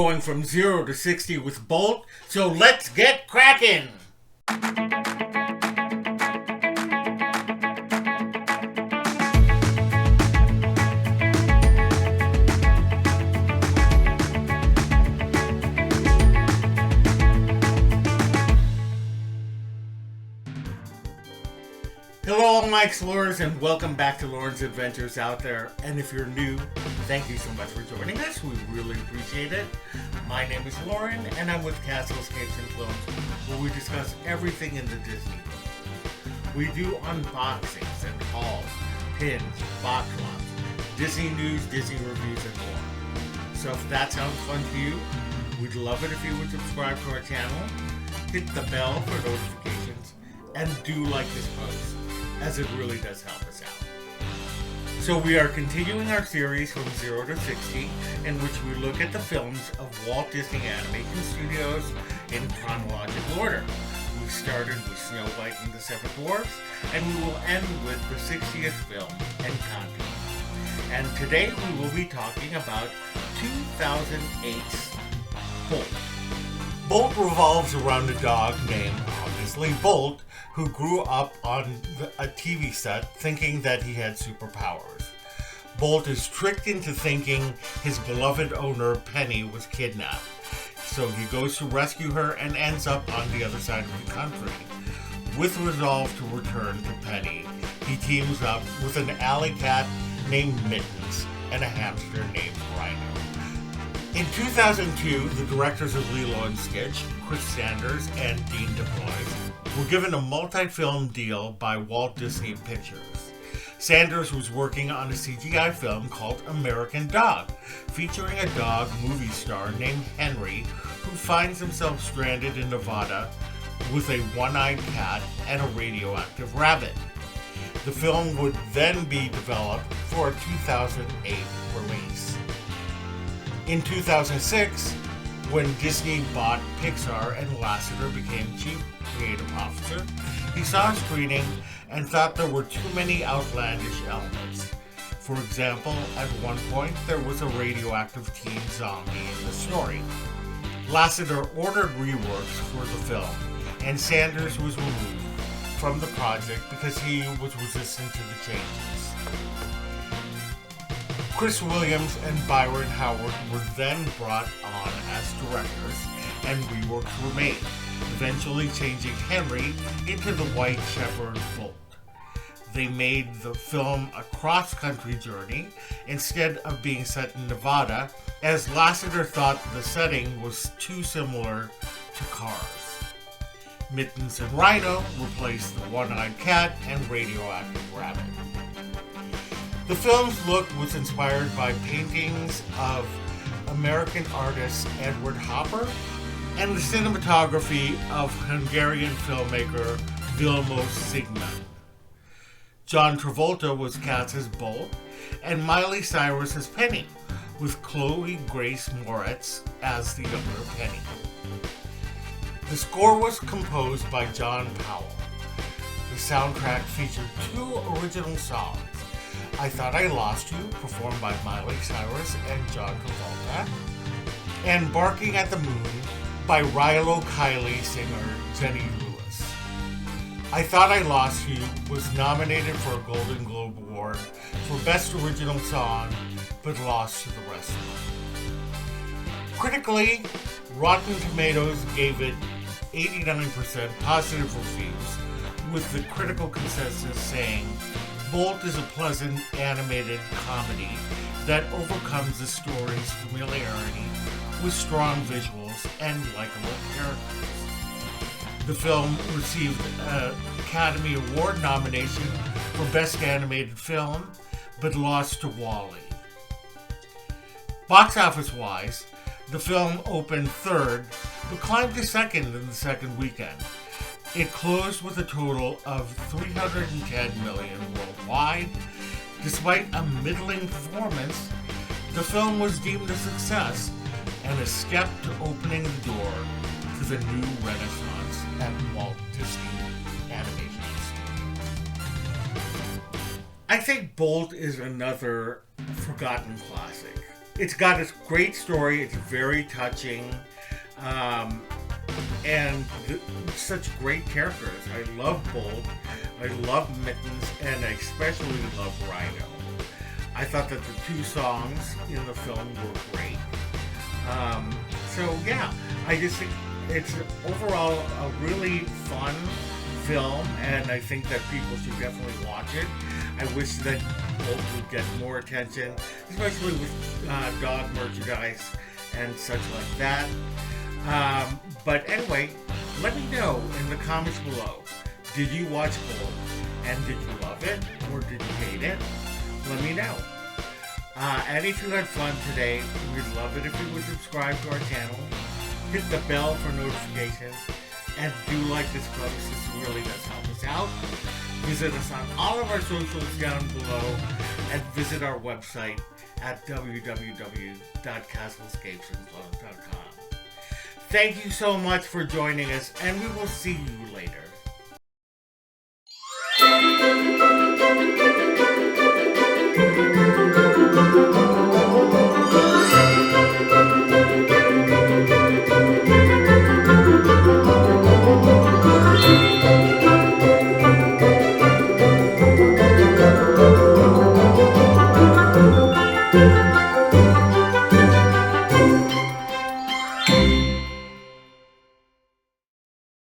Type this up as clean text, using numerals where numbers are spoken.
going from 0 to 60 with Bolt, so let's get cracking! Hello all my explorers and welcome back to Lauren's Adventures Out There. And if you're new, thank you so much for joining us. We really appreciate it. My name is Lauren and I'm with Castlescapes and Films, where we discuss everything in the Disney world. We do unboxings and hauls, pins, box lots, Disney news, Disney reviews, and more. So if that sounds fun to you, we'd love it if you would subscribe to our channel, hit the bell for notifications, and do like this post, as it really does help us out. So we are continuing our series from 0 to 60, in which we look at the films of Walt Disney Animation Studios in chronological order. We started with Snow White and the Seven Dwarfs, and we will end with the 60th film, Encanto. And today we will be talking about 2008's Bolt. Bolt revolves around a dog named, obviously, Bolt, who grew up on a TV set thinking that he had superpowers. Bolt is tricked into thinking his beloved owner, Penny, was kidnapped. So he goes to rescue her and ends up on the other side of the country. With resolve to return to Penny, he teams up with an alley cat named Mittens and a hamster named Rhino. In 2002, the directors of Lilo and Stitch, Chris Sanders and Dean DeBlois, were given a multi-film deal by Walt Disney Pictures. Sanders was working on a CGI film called American Dog, featuring a dog movie star named Henry, who finds himself stranded in Nevada with a one-eyed cat and a radioactive rabbit. The film would then be developed for a 2008 release. In 2006, when Disney bought Pixar and Lasseter became chief creative officer, he saw a screening and thought there were too many outlandish elements. For example, at one point there was a radioactive teen zombie in the story. Lasseter ordered reworks for the film, and Sanders was removed from the project because he was resistant to the changes. Chris Williams and Byron Howard were then brought on as directors, and reworks were made, eventually changing Henry into the White Shepherd Bolt. They made the film a cross-country journey instead of being set in Nevada, as Lasseter thought the setting was too similar to Cars. Mittens and Rhino replaced the one-eyed cat and radioactive rabbit. The film's look was inspired by paintings of American artist Edward Hopper and the cinematography of Hungarian filmmaker Vilmos Zsigmond. John Travolta was cast as Bolt, and Miley Cyrus as Penny, with Chloe Grace Moretz as the younger Penny. The score was composed by John Powell. The soundtrack featured 2 original songs, I Thought I Lost You, performed by Miley Cyrus and John Travolta, and Barking at the Moon by Rilo Kiley singer Jenny Lewis. I Thought I Lost You was nominated for a Golden Globe Award for Best Original Song, but lost to the rest of them. Critically, Rotten Tomatoes gave it 89% positive reviews, with the critical consensus saying, Bolt is a pleasant animated comedy that overcomes the story's familiarity with strong visuals and likable characters. The film received an Academy Award nomination for Best Animated Film, but lost to WALL-E. Box office-wise, the film opened third, but climbed to second in the second weekend. It closed with a total of $310 million worldwide. Despite a middling performance, the film was deemed a success and a step to opening the door to the new renaissance at Walt Disney Animation Studios. I think Bolt is another forgotten classic. It's got a great story. It's very touching. And such great characters. I love Bolt. I love Mittens. And I especially love Rhino. I thought that the two songs in the film were great. So yeah, I just think it's overall a really fun film, and I think that people should definitely watch it. I wish that Bolt would get more attention, especially with dog merchandise and such like that. But anyway, let me know in the comments below. Did you watch Bolt? And did you love it? Or did you hate it? Let me know. And if you had fun today, we'd love it if you would subscribe to our channel, hit the bell for notifications, and do like this post. This really does help us out. Visit us on all of our socials down below, and visit our website at www.castlescapesandclothes.com. Thank you so much for joining us, and we will see you later.